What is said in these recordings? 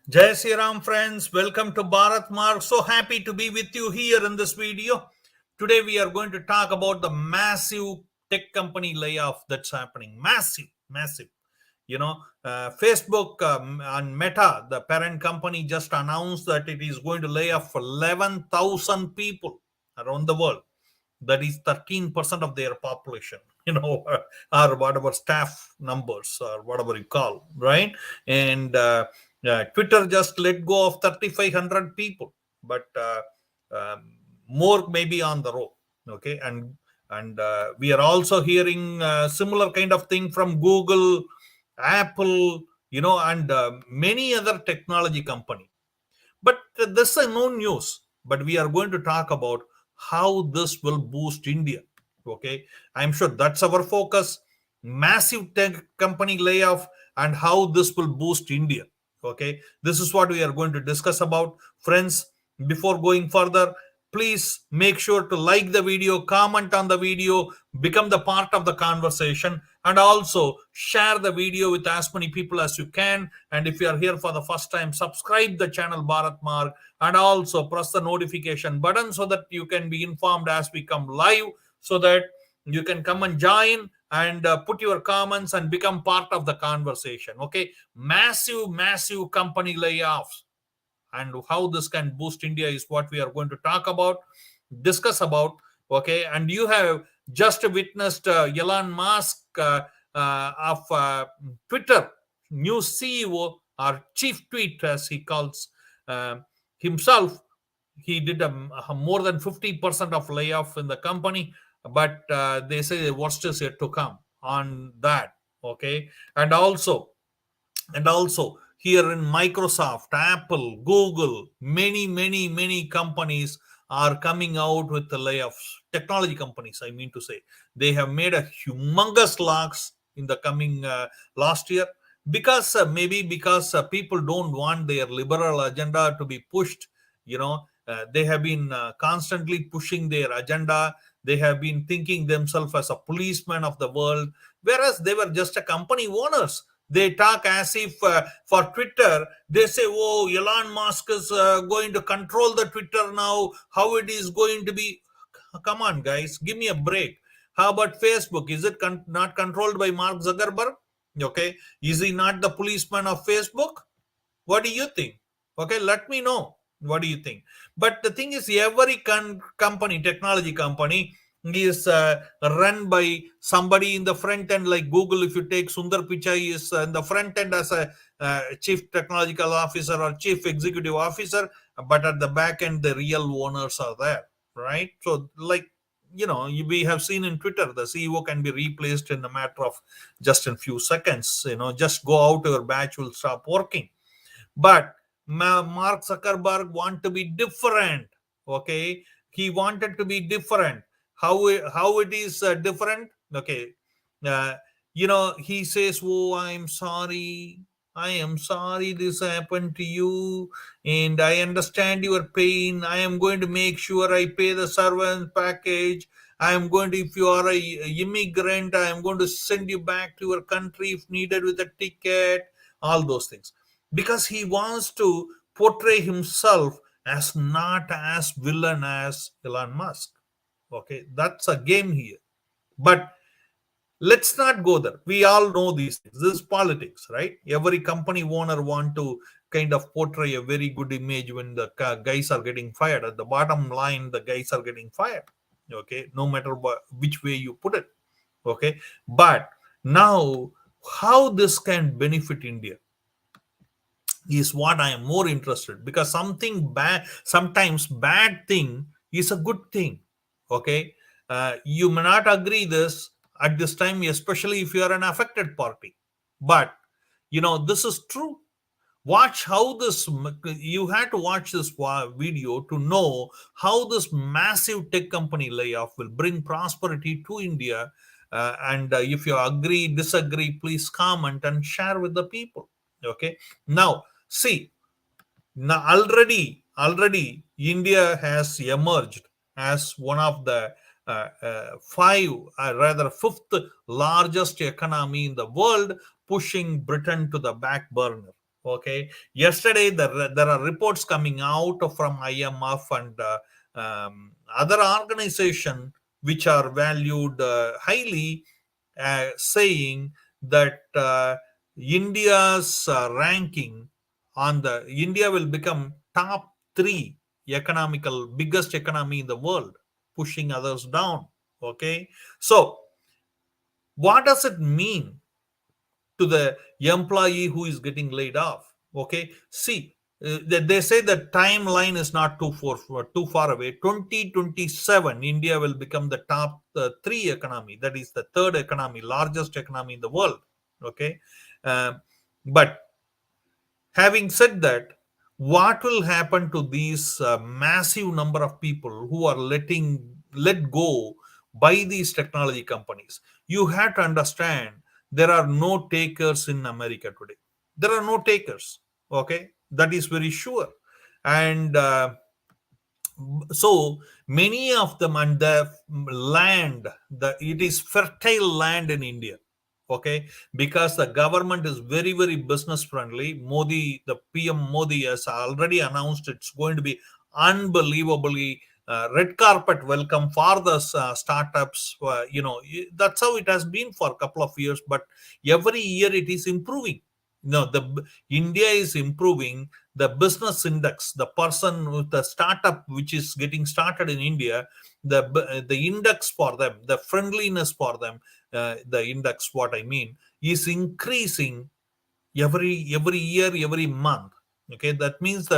Jai Sri Ram, friends. Welcome to Bharat Mark. So happy to be with you here in this video. Today we are going to talk about the massive tech company layoff that's happening. Massive, massive. Facebook and Meta, the parent company, just announced that it is going to lay off 11,000 people around the world. That is 13% of their population, or whatever staff numbers or whatever you call, right? And Twitter just let go of 3,500 people, but more maybe on the road. Okay, and we are also hearing similar kind of thing from Google, Apple, and many other technology company. But this is no news. But we are going to talk about how this will boost India. Okay, I'm sure that's our focus. Massive tech company layoff and how this will boost India. Okay, this is what we are going to discuss about, friends. Before going further, please make sure to like the video, comment on the video, become the part of the conversation, and also share the video with as many people as you can. And if you are here for the first time, subscribe the channel Bharat Marg, and also press the notification button so that you can be informed as we come live, so that you can come and join and put your comments and become part of the conversation. Okay, massive company layoffs and how this can boost India is what we are going to talk about, discuss about. Okay, and you have just witnessed Elon Musk of Twitter, new CEO or chief tweet as he calls uh, himself. He did a more than 50% of layoff in the company, but they say the worst is yet to come on that. Okay, and also here in Microsoft, Apple, Google, many companies are coming out with the layoffs. Technology companies, I mean to say, they have made a humongous loss in the coming last year, because maybe because people don't want their liberal agenda to be pushed. They have been constantly pushing their agenda. They have been thinking themselves as a policeman of the world, whereas they were just a company owners. They talk as if for Twitter, they say, oh, Elon Musk is going to control the Twitter now, how it is going to be. Come on, guys, give me a break. How about Facebook? Is it not controlled by Mark Zuckerberg? Okay, is he not the policeman of Facebook? What do you think? Okay, let me know. What do you think? But the thing is, every company, technology company, is run by somebody in the front end, like Google. If you take Sundar Pichai, is in the front end as a chief technological officer or chief executive officer, but at the back end, the real owners are there, right? So, like, we have seen in Twitter, the CEO can be replaced in a matter of just in few seconds. Just go out, your batch will stop working. But Mark Zuckerberg want to be different. Okay, he wanted to be different. How it is different? Okay, uh, he says, "Oh, I am sorry this happened to you, and I understand your pain. I am going to make sure I pay the servant package. I am going to, if you are a immigrant, I am going to send you back to your country if needed with a ticket." All those things, because he wants to portray himself as not as villain as Elon Musk. Okay, that's a game here. But let's not go there. We all know these things. This is politics, right? Every company owner want to kind of portray a very good image when the guys are getting fired. At the bottom line, the guys are getting fired. Okay, no matter which way you put it. Okay, but now how this can benefit India is what I am more interested, because something bad, sometimes bad thing is a good thing. Okay, you may not agree this at this time, especially if you are an affected party, but this is true. Watch how this, you had to watch this video to know how this massive tech company layoff will bring prosperity to India. And if you agree, disagree, please comment and share with the people. Okay, now see, now already India has emerged as one of the five, rather fifth largest economy in the world, pushing Britain to the back burner. Okay, yesterday there are reports coming out from IMF and other organization which are valued highly, saying that India's ranking on the India will become top three economical biggest economy in the world, pushing others down. Okay, so what does it mean to the employee who is getting laid off? Okay, see, they say the timeline is not too far away. 2027 India will become the top three economy, that is the third economy, largest economy in the world. Okay, um, but having said that, what will happen to these massive number of people who are let go by these technology companies? You have to understand, there are no takers in America today. There are no takers. Okay, that is very sure. And so many of them, and the land, it is fertile land in India. Okay, because the government is very very business friendly. The PM Modi has already announced it's going to be unbelievably red carpet welcome for the startups. That's how it has been for a couple of years, but every year it is improving. No, India is improving. The business index, the person with the startup which is getting started in India, the index for them, the friendliness for them, the index, what I mean, is increasing every year, every month. Okay, that means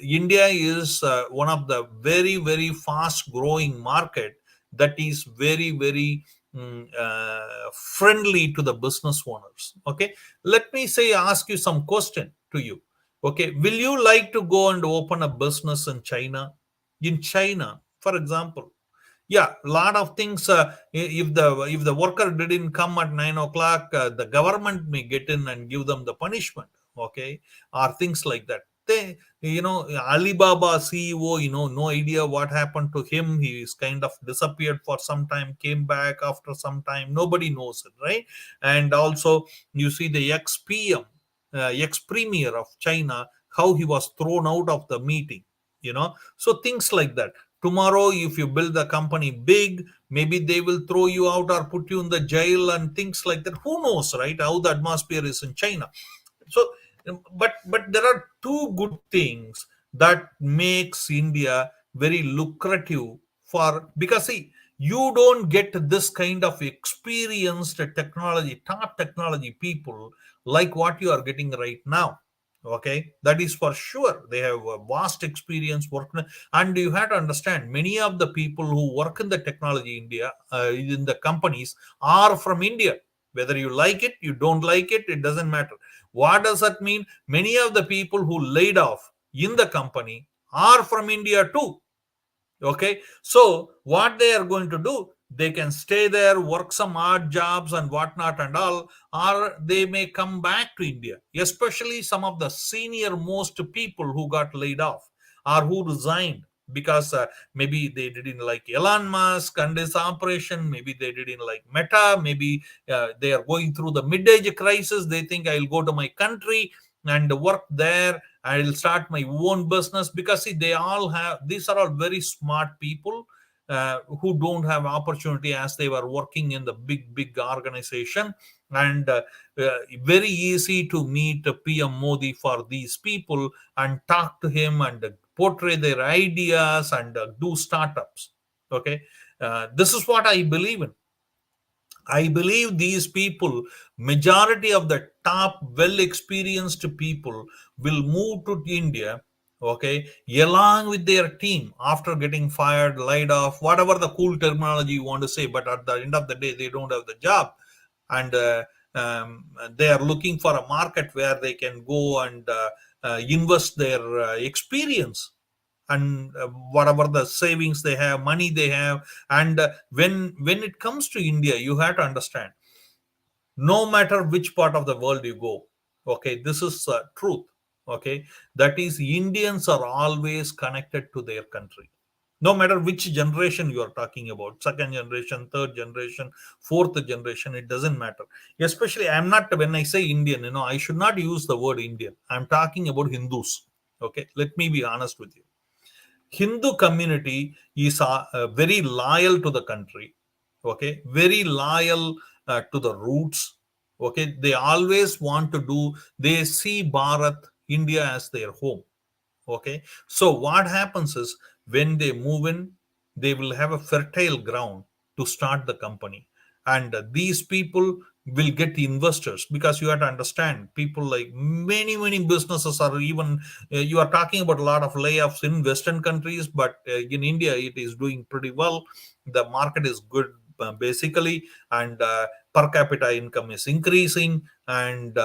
India is one of the very very fast growing market, that is very very friendly to the business owners. Okay, let me say, ask you some question to you. Okay, will you like to go and open a business in China? In China, for example, yeah, a lot of things. If the worker didn't come at 9 o'clock, the government may get in and give them the punishment. Okay, or things like that. Alibaba CEO, no idea what happened to him. He is kind of disappeared for some time, came back after some time, nobody knows it, right? And also you see the ex premier of China, how he was thrown out of the meeting. So things like that. Tomorrow if you build the company big, maybe they will throw you out or put you in the jail and things like that. Who knows, right, how the atmosphere is in China? So but there are two good things that makes India very lucrative for, because see, you don't get this kind of experienced technology, top technology people like what you are getting right now. Okay, that is for sure. They have a vast experience working, and you have to understand, many of the people who work in the technology India, in the companies, are from India. Whether you like it, you don't like it, it doesn't matter. What does that mean? Many of the people who laid off in the company are from India too. Okay, so what they are going to do, they can stay there, work some odd jobs and whatnot and all, or they may come back to India, especially some of the senior most people who got laid off or who resigned, because maybe they didn't like Elon Musk and his operation, maybe they didn't like Meta, maybe they are going through the mid-age crisis, they think I'll go to my country and work there, I'll start my own business. Because see, these are all very smart people who don't have opportunity as they were working in the big organization. And very easy to meet PM Modi for these people and talk to him and portray their ideas and do startups. Okay, this is what I believe in. I believe these people, majority of the top well experienced people, will move to India, okay, along with their team after getting fired, laid off, whatever the cool terminology you want to say, but at the end of the day, they don't have the job. And they are looking for a market where they can go and invest their experience and whatever the savings they have, money they have. And when it comes to India, you have to understand, no matter which part of the world you go, okay, this is truth. Okay, that is, Indians are always connected to their country. No matter which generation you are talking about, second generation, third generation, fourth generation, it doesn't matter. Especially, I'm not, when I say Indian, I should not use the word Indian. I'm talking about Hindus. Okay, let me be honest with you. Hindu community is very loyal to the country. Okay, very loyal to the roots. Okay, they always want to do, they see Bharat, India as their home. Okay, so what happens is, when they move in, they will have a fertile ground to start the company. And these people will get investors, because you have to understand, people like many businesses are even, you are talking about a lot of layoffs in Western countries, but in India it is doing pretty well. The market is good, basically, and per capita income is increasing, and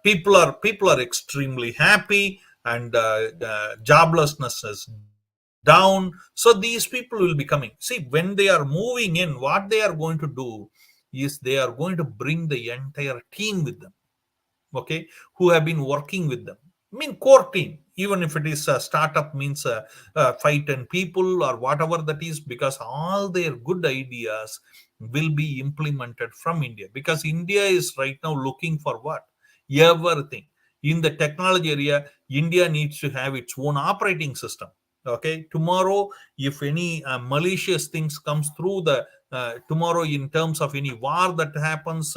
people are extremely happy, and joblessness is down. So these people will be coming. See, when they are moving in, what they are going to do is they are going to bring the entire team with them. Okay, who have been working with them. I mean, core team, even if it is a startup, means 5-10 people or whatever that is, because all their good ideas will be implemented from India, because India is right now looking for what? Everything. In the technology area, India needs to have its own operating system. Okay, tomorrow, if any malicious things comes through the, tomorrow, in terms of any war that happens,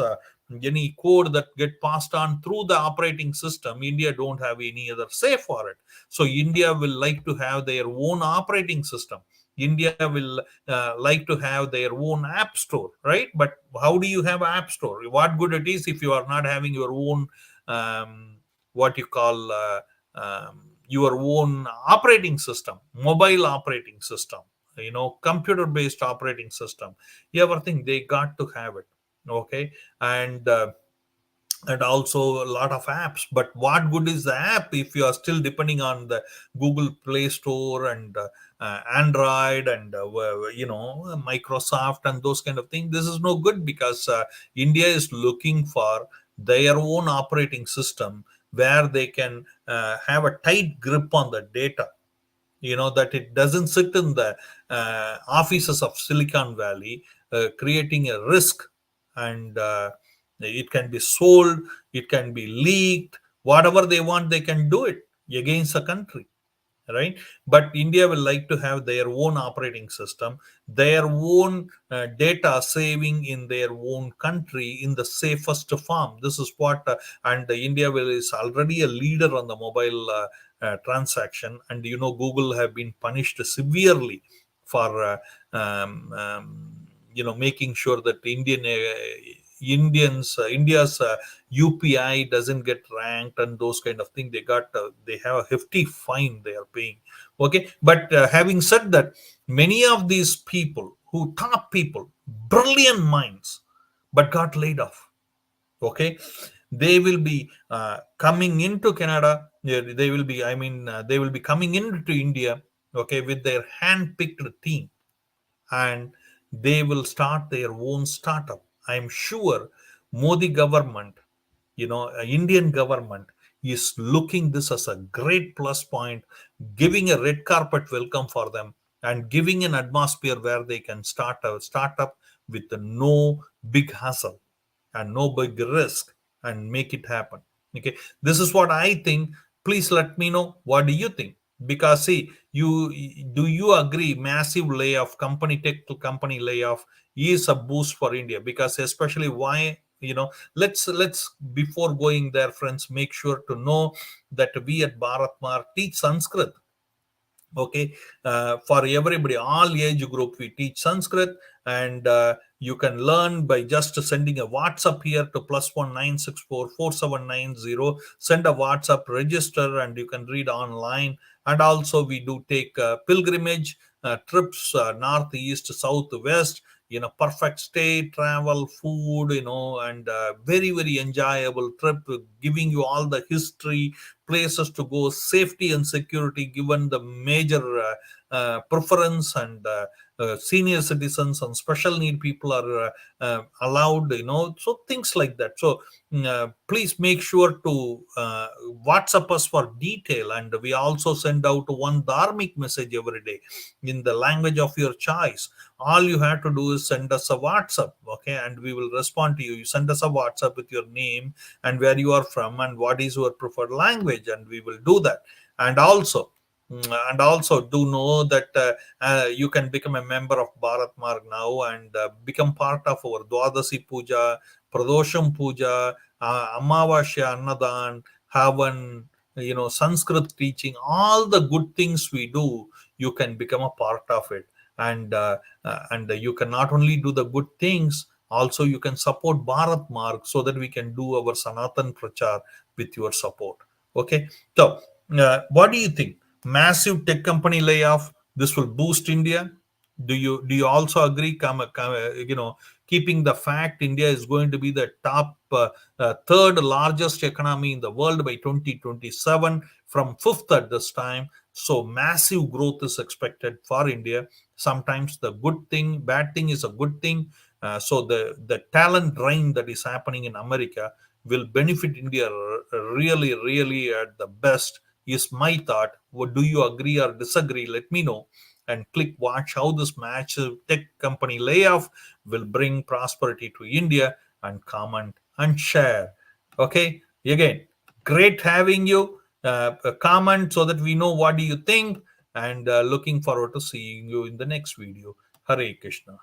any code that get passed on through the operating system, India don't have any other say for it. So India will like to have their own operating system. India will like to have their own app store, right? But how do you have app store? What good it is if you are not having your own, what you call, your own operating system, mobile operating system, computer based operating system, everything they got to have it. Okay, and also a lot of apps. But what good is the app if you are still depending on the Google Play Store, and Android, and Microsoft, and those kind of things? This is no good, because India is looking for their own operating system, where they can have a tight grip on the data, that it doesn't sit in the offices of Silicon Valley, creating a risk. And it can be sold, it can be leaked, whatever they want, they can do it against the country, right? But India will like to have their own operating system, their own data saving in their own country in the safest form. This is what, and India will is already a leader on the mobile transaction. And Google have been punished severely for making sure that India's UPI doesn't get ranked, and those kind of thing. They have a hefty fine they are paying. Okay, but having said that, many of these people, who top people, brilliant minds, but got laid off. Okay, they will be coming into Canada. They will be, I mean, they will be coming into India. Okay, with their hand-picked team, and they will start their own startup. I'm sure Modi government, Indian government is looking this as a great plus point, giving a red carpet welcome for them, and giving an atmosphere where they can start a startup with no big hassle and no big risk, and make it happen. Okay, this is what I think. Please let me know, what do you think? Because see, you agree massive layoff, company tech to company layoff is a boost for India? Because especially, why, let's before going there, friends, make sure to know that we at Bharatmar teach Sanskrit. Okay, for everybody, all age group, we teach Sanskrit. And you can learn by just sending a WhatsApp here to +19644790. Send a WhatsApp, register, and you can read online. And also, we do take pilgrimage trips, north, east, south, west, perfect stay, travel, food, and very enjoyable trip, giving you all the history, places to go, safety and security given the major preference, and senior citizens and special need people are allowed, so things like that. So please make sure to WhatsApp us for detail, and we also send out one dharmic message every day in the language of your choice. All you have to do is send us a WhatsApp, okay, and we will respond to you. You send us a WhatsApp with your name and where you are from and what is your preferred language, and we will do that. And also do know that you can become a member of Bharat Marg now, and become part of our Dwadasi Puja, Pradosham Puja, Amavasya, Annadan, Havan, Sanskrit teaching, all the good things we do, you can become a part of it. And you can not only do the good things, also you can support Bharat Marg so that we can do our Sanatan Prachar with your support. Okay, so what do you think? Massive tech company layoff, this will boost India? Do you also agree? Keeping the fact India is going to be the top third largest economy in the world by 2027 from fifth at this time. So massive growth is expected for India. Sometimes the good thing, bad thing is a good thing. So the talent drain that is happening in America will benefit India really, really at the best, is my thought. What do you agree or disagree? Let me know. And click watch how this massive tech company layoff will bring prosperity to India, and comment and share. Okay. Again, great having you. Comment so that we know what do you think, and looking forward to seeing you in the next video. Hare Krishna.